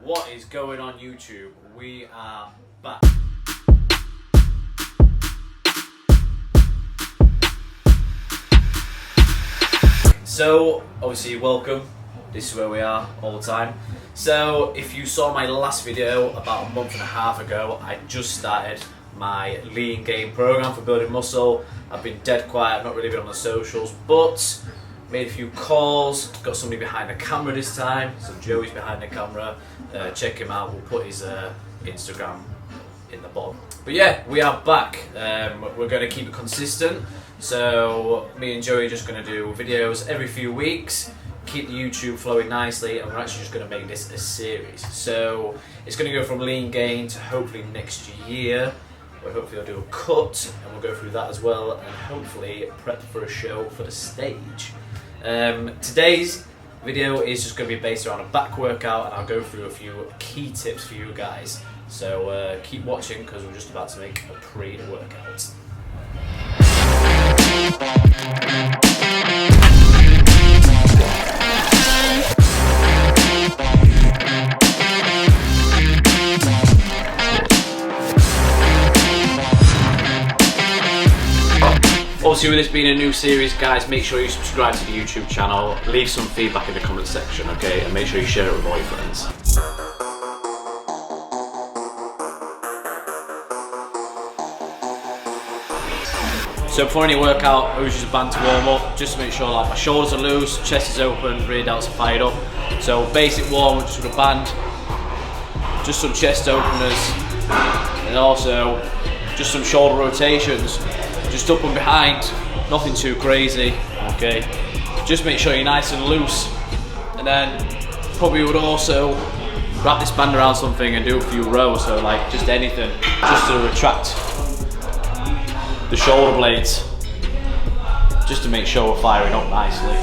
What is going on YouTube? We are back. So, obviously welcome. This is where we are all the time. So, if you saw my last video about a month and a half ago, I just started my lean gain program for building muscle. I've been dead quiet, I've not really been on the socials, but made a few calls, got somebody behind the camera this time, so Joey's behind the camera. Check him out, we'll put his Instagram in the bottom. But yeah, we are back. We're going to keep it consistent, so me and Joey are just going to do videos every few weeks, keep the YouTube flowing nicely, and we're actually just going to make this a series. So it's going to go from lean gain to hopefully next year, where hopefully I'll do a cut, and we'll go through that as well, and hopefully prep for a show for the stage. Today's video is just going to be based around a back workout, and I'll go through a few key tips for you guys. So keep watching, because we're just about to make a pre-workout. Obviously, with this being a new series, guys, make sure you subscribe to the YouTube channel, leave some feedback in the comment section, okay, and make sure you share it with all your friends. So before any workout, I always use a band to warm up, just to make sure like my shoulders are loose, chest is open, rear delts are fired up. So basic warm up just with a band, just some chest openers, and also just some shoulder rotations. Just up and behind, nothing too crazy, okay? Just make sure you're nice and loose, and then probably would also wrap this band around something and do a few rows, so like just anything, just to retract the shoulder blades, just to make sure we're firing up nicely.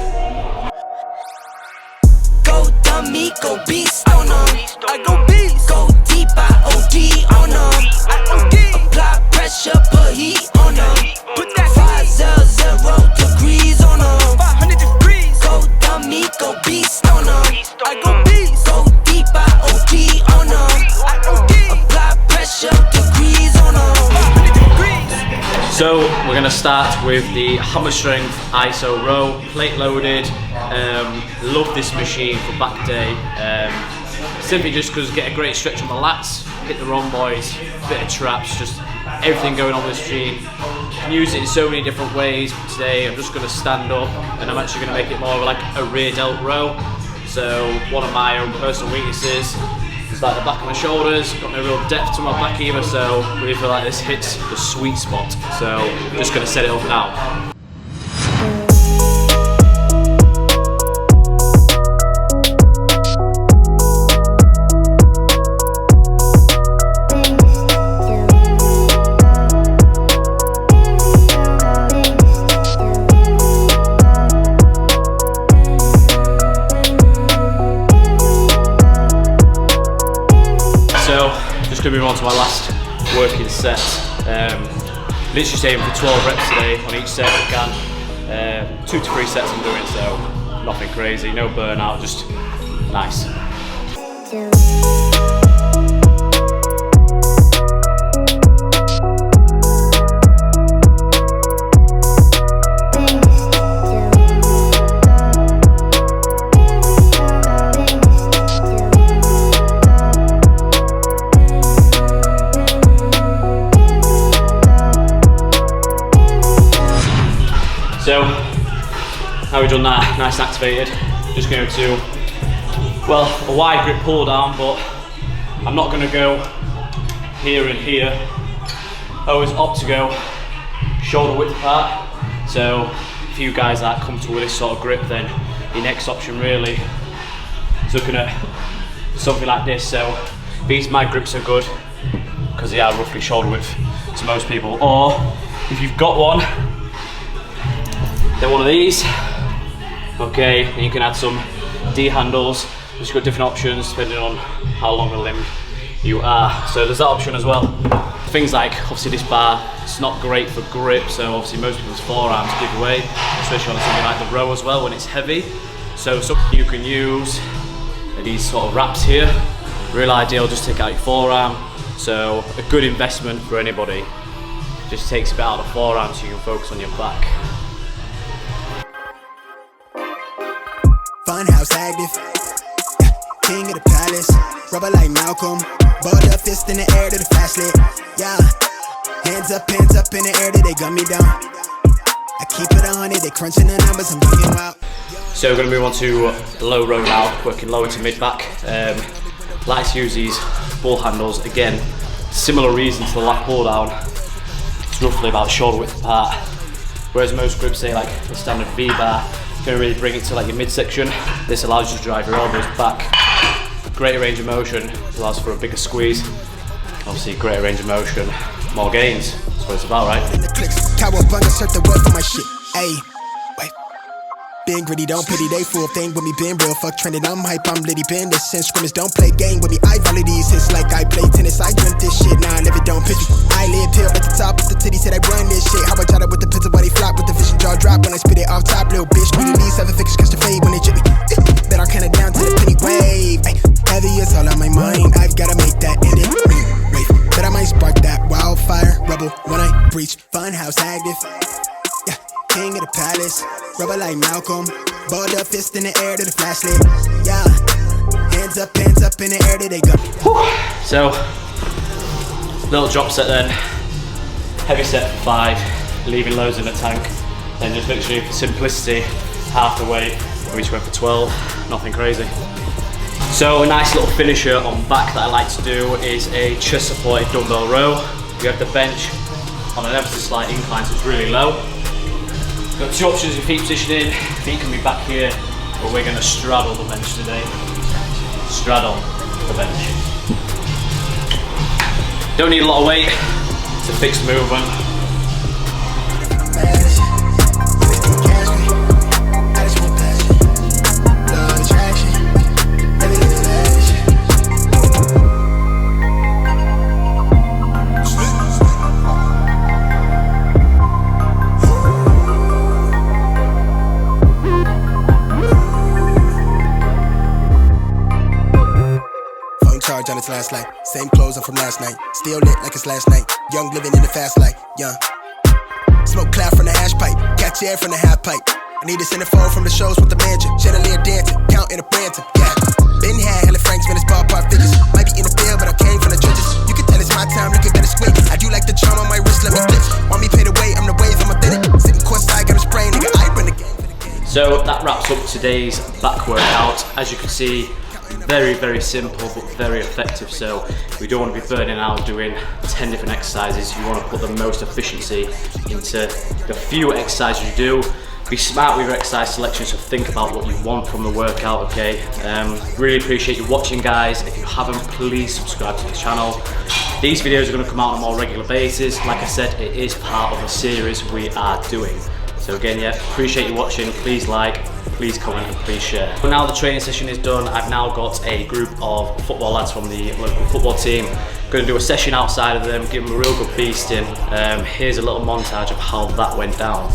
Go dummy, go beast, oh no, I go beast, go deep, I OD, oh no, I OD, apply pressure, put heat, oh no. Put that 500 degrees on 500 degrees. Go dummy, go beast on I go beast. Go deep, I OD on I OD. Apply pressure degrees on 500 degrees. So we're gonna start with the hammer strength ISO row, plate loaded. Love this machine for back day. Simply just because get a great stretch on the lats, hit the rhomboids, bit of traps, just everything going on with this machine. You can use it in so many different ways. Today I'm just going to stand up, and I'm actually going to make it more of like a rear delt row. So one of my own personal weaknesses is like the back of my shoulders, got no real depth to my back either, so I really feel like this hits the sweet spot. So I'm just going to set it up now. Move on to my last working set. Literally just aiming for 12 reps today on each set if I can. 2 to 3 sets I'm doing, so nothing crazy, no burnout, just nice. So, now we've done that, nice and activated, just going to, well, a wide grip pull down, but I'm not going to go here and here. I always opt to go shoulder width apart. So, if you guys aren't comfortable with this sort of grip, then your next option really is looking at something like this. So, these mag grips are good, because they are roughly shoulder width to most people. Or, if you've got one, then one of these, okay, and you can add some D handles. You've got different options depending on how long a limb you are. So there's that option as well. Things like, obviously this bar, it's not great for grip, so obviously most people's forearms give away, especially on something like the row as well when it's heavy. So something you can use are these sort of wraps here, Real ideal, just take out your forearm. So a good investment for anybody. Just takes a bit out of the forearm so you can focus on your back. Funhouse active, king of the palace, rubber like Malcolm, ball up fist in the air to the fast lit, yeah, hands up in the air till they gun me down, I keep it 100, they crunching the numbers, I'm bringing out. So we're going to move on to the low row now, working low into mid back. Like to use these ball handles, again, similar reason to the lat pull down, it's roughly about shoulder width apart, whereas most grips say like the standard V-bar, going to really bring it to like your midsection. This allows you to drive your elbows back. Greater range of motion, allows for a bigger squeeze. Obviously greater range of motion, more gains. That's what it's about, right? Cowabunga, search the word for my shit. Ayy, wait. Being gritty, don't pity, they fool thing with me, been real, fuck trending, I'm hype, I'm litty, been this since scrimmage, don't play game with me, I volley these hits like I play tennis, I drink this shit, now I live it, don't pitch me, I live here at the top of the titty, said I run this shit, how I try to with the pizza, why they flop with the vision, jaw drop when I spit it off top, little bitch, we need 7 figures, catch the fade when they chip me, bet I'll count it down to the penny wave, ay, heavy is all on my mind, I've gotta make that end it, wait, bet I might spark that wildfire, rebel when I breach, funhouse active, yeah, king of the palace, rubber like Malcolm, balled up fist in the air to the flashlight, yeah, hands up in the air till they go. So, little drop set then, heavy set for 5, leaving loads in the tank, then just literally for simplicity, half the weight, we just went for 12, nothing crazy. So a nice little finisher on back that I like to do is a chest supported dumbbell row. You have the bench on an ever so slight incline, so it's really low. Got 2 options of feet positioning, feet can be back here, but we're going to straddle the bench today. Straddle the bench. Don't need a lot of weight, it's a fixed movement. Charge on its last light, same clothes I'm from last night, still lit like it's last night, young living in the fast life, young. Smoke cloud from the hash pipe, catch air from the half pipe. I need a centerfold from the shows with the mansion, chandelier dancing, counting a Branton, yeah. Been had hella Franks, man, it's ballpark figures. Might be in the field, but I came from the trenches. You can tell it's my time, looking better squint. I do like the charm on my wrist, let me glitch. Want me pay the way, I'm the wave, I'm a bit it. Sitting courtside, got a sprain, nigga, I run the game for the game. So that wraps up today's back workout. As you can see, very simple but very effective. So we don't want to be burning out doing 10 different exercises. You want to put the most efficiency into the few exercises you do. Be smart with your exercise selection, so think about what you want from the workout, okay? Really appreciate you watching, guys. If you haven't, please subscribe to the channel. These videos are going to come out on a more regular basis. Like I said, it is part of a series we are doing. So again, yeah, appreciate you watching. Please like, please comment, and please share. So now the training session is done, I've now got a group of football lads from the local football team. Going to do a session outside of them, give them a real good beasting. Here's a little montage of how that went down.